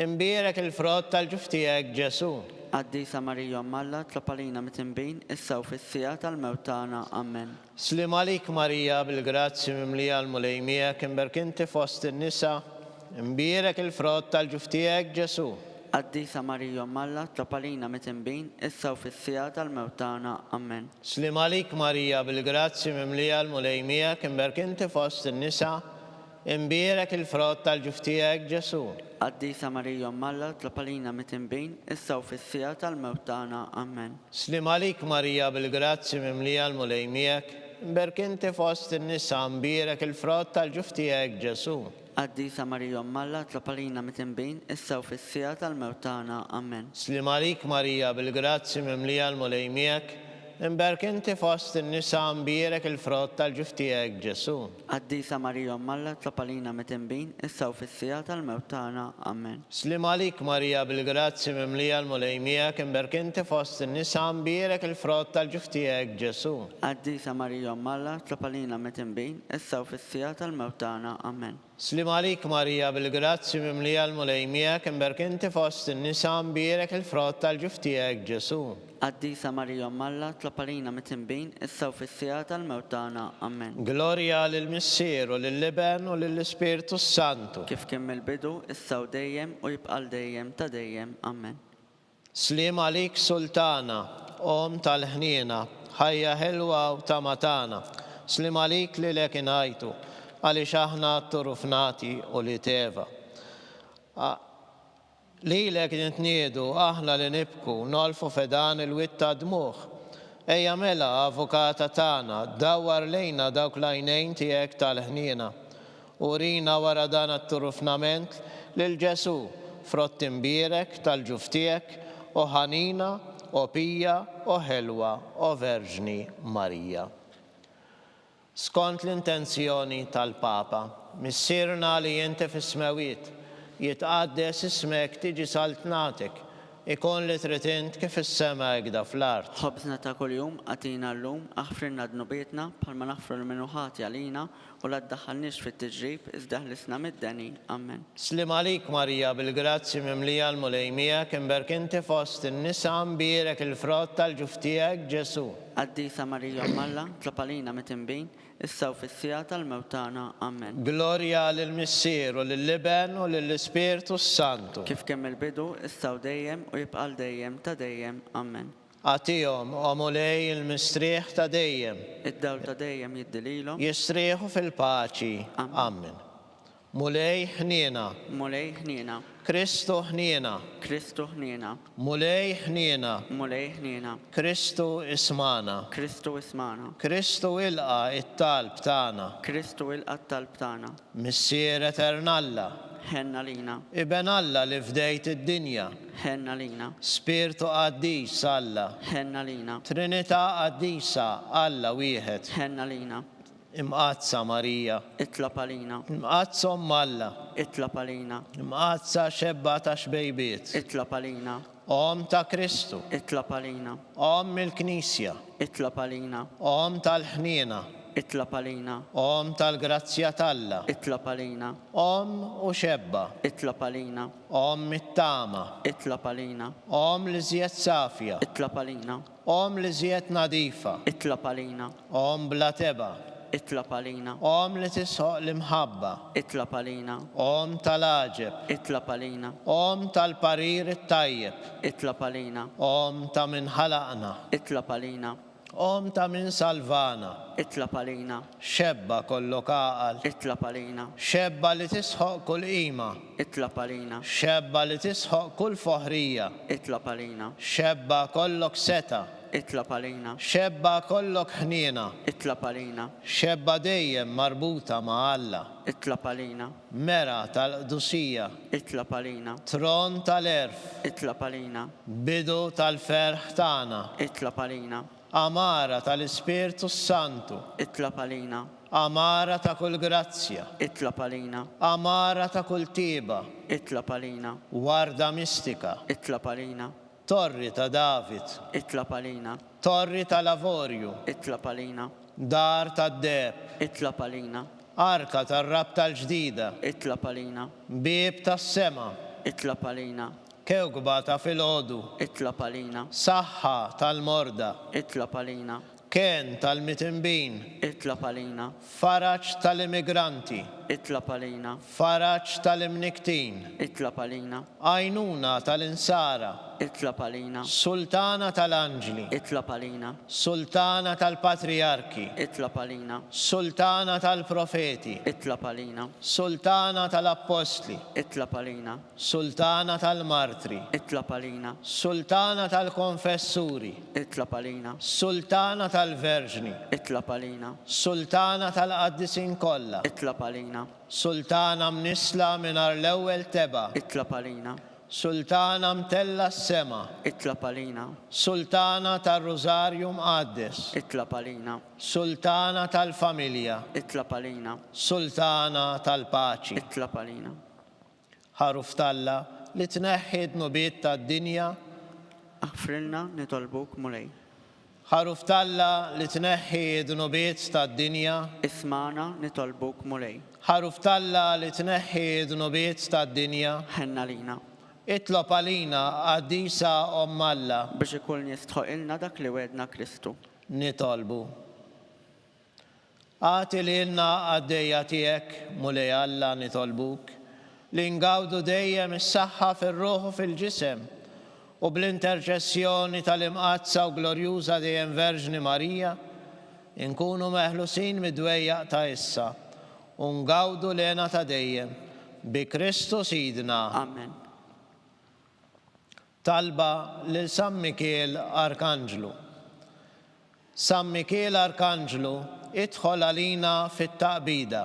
imbierek il-frott tal-ġuftijek Ġesu. Qaddisa Marija Malla, tlab għalina mit-tinbin, issa u fis-sija tal-mewt tagħna. Amen. Slim għalik Marija bil-grazzi mimlija l-mulej miegħek, imberk inti fost in-nisa imbierek il-frott tal-ġuftijek Ġesu. Qaddisa Marija Malla, tlab għalina mit-tinbin, issa u fis-sija tal-mewt tagħna. Amen. Slim għalik Marija bil-grazzi mimlija l-mulej miegħek, imberk inti fost in-nisa imbierek il-frott tal-ġuftijek Ġesu. Qaddisa Marija Malla, tlab għalina mit-tinbin, issa u fis-sija tal-mewt tagħna. Amen. Slim għalik Marija bil-grazzi mimlija l-mulej miegħek, imberk inti fost in-nisa imbierek il-frott tal-ġuftijek Ġesu. Qaddisa Marija Malla, tlab għalina mit-tinbin, issa u fis-sija tal-mewt tagħna. Amen. Slim għalik Marija bil-grazzi mimlija l-mulej miegħek, imberk inti fost in-nisa imbierek il-frott tal-ġuftijek Ġesu. Qaddisa Marija Malla, tlab għalina mit-tinbin, issa u fis-sija tal-mewt tagħna. Amen. Slim għalik Marija bil-grazzi mimlija l-mulej miegħek, imberk inti fost in-nisa imbierek il-frott tal-ġuftijek Ġesu. Qaddisa Marija Malla, tlab għalina mit-tinbin, issa u fis-sija tal-mewt tagħna. Amen. Slim għalik Marija bil-grazzi mimlija l-mulej miegħek, imberk inti fost in-nisa imbierek il-frott tal-ġuftijek Ġesu. Qaddisa Marija Malla, tlab għalina mit-tinbin, issa u fis-sija tal-mewt tagħna. Amen. Gloria lill-Missier u lill-Liben u lill-Ispirtu Santu. Kif kemm il-bidu, issa u dejjem u jibqal dejjem ta' dejjem. Amen. Slim għalik Sultana, om tal-ħniena, ħajja ħelwa u tamatana. Slim għalik li l-ekinajtu, għaliex aħna turufnati u li teva. Lilek nitniedu aħna li nibku nolfu fedan il-witta dmuħ. Ejja mela avukata tagħna dawwar lejna dawk l-għajnejn tiegħek tal-ħniena. Urina wara dan it-turufnament lil Ġesu frott imbierek tal-ġuftijek u ħanina u pija u ħelwa u Verġni Marija. Skont l-intenzjoni tal-Papa, missierna li inti fis-smawiet jitqaddes ismek tiġi saltnatek, ikun li tritint kif is-semek da fl-art. Ħobżna ta' kuljum għatina l-lum, aħfrinna dnubietna bħalma naħfru l-minuħati għalina u la ddaħħalniex fit-tiġrib iżdeħlisna mid-deni. Amen. Slim għalik Marija bil-grazzi mimlija l-mulej miegħek, imberk inti fost in-nisa imbierek il-frott tal-ġuftijek Ġesu. Qaddisa Marija Malla, tlab għalina mit-tinbin, issa u fis-sija tal-mewt tagħna. Amen. Gloria lill-Missier u lill-Liben u lill-Ispirtu Santu. Kif kemm il-bidu, issa u dejjem u jibqal dejjem ta' dejjem. Amen. Għatihom u mulej il-mistrieħ ta' dejjem. Id-dawl ta' dejjem jiddililhom. Jistrieħu fil-paċi. Amen. mulej ħniena, mulej ħniena, Kristu ħniena, Kristu ħniena, mulej ħniena, mulej ħniena, Kristu ismana, Kristu ismana, Kristu ilqa it-talb tagħna, Kristu il-qatt talb tagħna, missier eternalla, ħenna lina, Iben Alla li fdejt id-dinja, ħenna lina, Spiritu qaddis Alla, ħenna lina, Trinità qaddisa Alla wieħed, ħenna lina, imqazza Marija, itlab għalina, imqazza Alla, itlab għalina, imqazza xebba ta' xbejbiet, itlab għalina, Om ta' Kristu, itlab għalina, Om il-Knisja, itlab għalina, Om tal-ħniena, itlab għalina, Om tal-grazzja talla, itlab għalina, Om u xebba, itlab għalina, Om it-tama, itlab għalina, Om li żjed safja, itlab għalina, Om li żjed nadifa, itlab għalina, Om bla teba, itlab għalina, Om li tisħoq l-imħabba, itlab għalina, Om tal-aġeb, itlab għalina, Om tal-parir it-tajjeb, itlab għalina, Om ta' min ħalaqna, itlab għalina, Om ta' min salvana, itlab għalina, xebba kollok aqal, itlab għalina, xebba li tisħoq kull qima, itlab għalina, xebba li tisħoq kull foħrija, itlab għalina, xebba kollok seta, itlab għalina, xebba kollok ħniena, itlab għalina, xebba dejjem marbuta ma' Alla, itlab għalina, mera tal-qdusija, itlab għalina, tron tal-erf, itlab għalina, bidu tal-ferħ tagħna, itlab għalina, amara tal-Ispirtu Santu, itlab għalina, amara ta' kull grazzja, itlab għalina, amara ta' kull tiba, itlab għalina, warda mistika, itlab għalina, torri ta' David, itlab għalina, torri ta' Lavorju, itlab għalina, dar ta' Deb, itlab għalina, arka tar-rab tal-ġdida, itlab għalina, bib tas-sema, itlab għalina, kewkba ta' filgħodu, itlab għalina, saħħa tal-morda, itlab għalina, ken tal-mitimbin, itlab għalina, faraġ tal-immigranti, itlab għalina, faraġ tal-imniktin, itlab għalina, għajnuna tal-insara, itlab għalina, sultana tal-anġli, itlab għalina, sultana tal-patriarki, itlab għalina, sultana tal-profeti, itlab għalina, sultana tal-apostli, itlab għalina, sultana tal-martri, itlab għalina, sultana tal-konfessuri, itlab għalina, sultana tal-verġni, itlab għalina, sultana tal-qaddisin kollha, itlab għalina, sultana mnisla minar l-ewwel teba, itlab għalina, sultana mtella s-sema, itlab għalina, sultana tal-Rożarju mqaddes, itlab għalina, sultana tal-familja, itlab għalina, sultana tal-paċi. itlab għalina, Ħaruf Talla li tneħħid nubiet tad-dinja, aħfrilna nitolbuk mulej, ħaruf Talla li tneħħid nubiet tad-dinja, ismana nitolbuk mulej, ħaruf Talla li tneħħid nubiet tad-dinja, ħenna lina, itlob għalina qaddisa Omm Alla, biex ikun jistħoq ilna dak li wedna Kristu. nitolbu. Għati lilna għaddejja tiegħek mulej Alla nitolbuk, li ngawdu dejjem is-saħħa fir-ruħ u fil-ġisem u bl-interċessjoni tal-imqazza u glorjuża dejjem Verġni Marija inkunu meħlusin mid-dwejjaq ta' issa u ngawdu lena ta' dejjem bi Kristu Sidna. Amen. Talba lil San Mikiel Arkanġlu. San Mikiel Arkanġlu, idħol għalina fit-taqbida.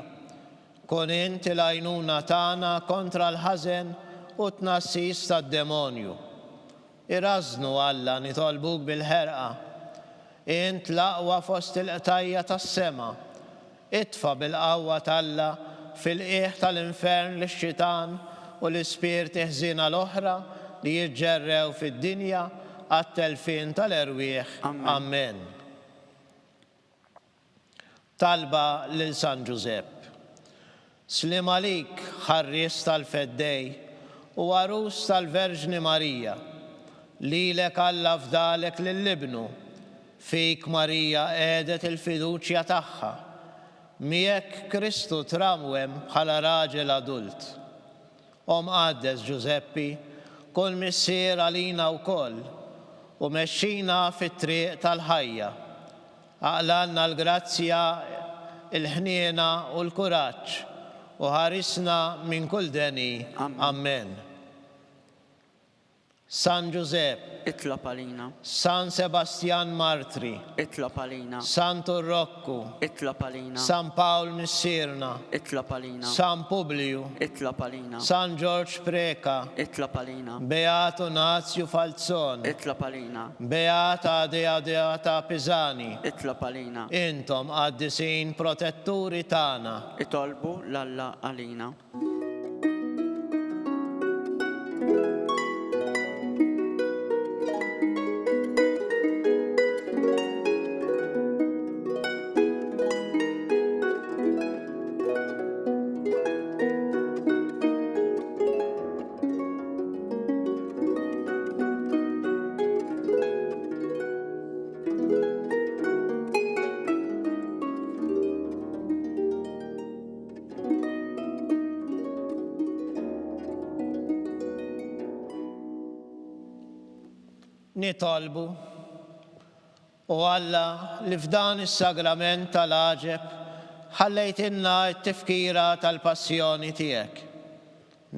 Kun inti l-għajnuna tagħna kontra l-ħażen u tnassis tad-demonju. Irażnu Alla nitolbuk bil-ħerqa. Int l-aqwa fost il-qtajja tas-sema. Itfa bil-qawwa Talla fil-qiegħ tal-infern lix-xitan u l-ispirti ħżiena l-oħra li jiġġerrew fid-dinja għat-telfin tal-erwieħ. Amen. Talba lil San Giuseppe. Slim għalik ħarries tal-feddej u għarus tal-Verġni Marija, lilek Alla fdalek lill-ibnu, fik Marija għedet il-fiduċja tagħha, miegħek Kristu tramwem bħala raġel adult. Om Qaddes Giuseppi, kun missier għalina wkoll u mexxina fit-triq tal-ħajja. Aqlanna l-grazzja, il-ħniena u l-kuraġġ u ħarisna minn kull deni. Amen. San Giuseppe, Itlob għalina. San Sebastian Martri, Itlob għalina. Santo Rocco, Itlob għalina. San Paul Missirna, Itlob għalina. San Publiu, Itlob għalina. San George Preka, Itlob għalina. Beato Nazio Falzon, Itlob għalina. Beata Deata Pisani, Itlob għalina. intom għaddisin protetturi tana. Itolbu l-Alla għalina. Nitolbu u Alla li f'dan is-sagrament tal-aġeb ħallejtinna t-tifkira tal-passjoni tiegħek.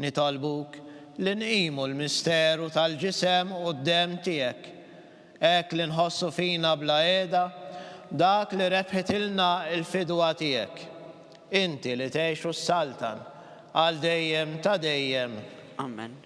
Nitolbuk li nqimu l-misteru tal-ġisem u d-dem tiegħek, hekk li nħossu fina bla qiegħda dak li rebħitilna l-fidwa tiegħek. Inti li tgħixu s-saltan għal dejjem ta' dejjem. Amen.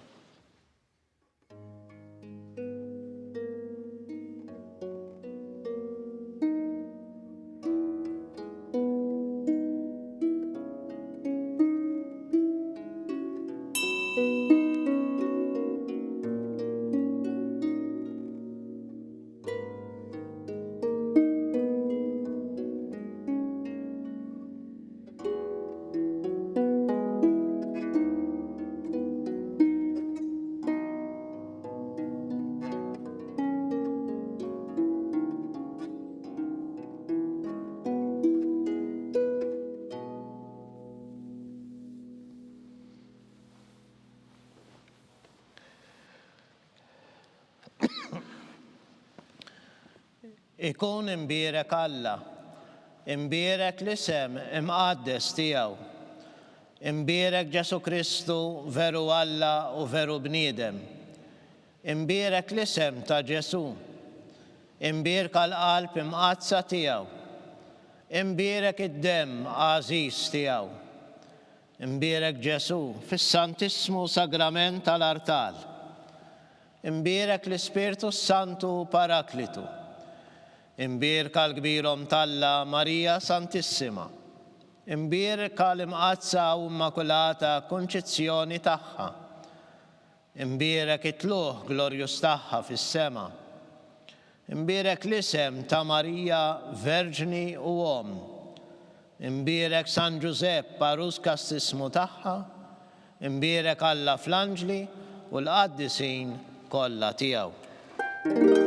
Ikun imbierek Alla, imbierek l-isem imqaddes tiegħu, imbierek Ġesu Kristu veru Alla u veru bniedem, imbierek l-isem ta' Ġesu, imbierek l-qalb imqazza tiegħu, imbierek id-dem għażiż tiegħu, imbierek Ġesu fis-Santissimu Sagrament tal-Artal, imbierek l-Ispirtu Santu Paraklitu, imbierka l-kbirom Talla Marija Santissima, imbierka l-imqazza u immakulata konċezzjoni tagħha, imbierek it-tluħ glorjus tagħha fis-sema, imbierek l-isem ta' Marija Verġni u Om, imbierek San Giuseppe Parus kastismu tagħha, imbierek Alla fl-anġli u l-qaddisin kollha tiegħu.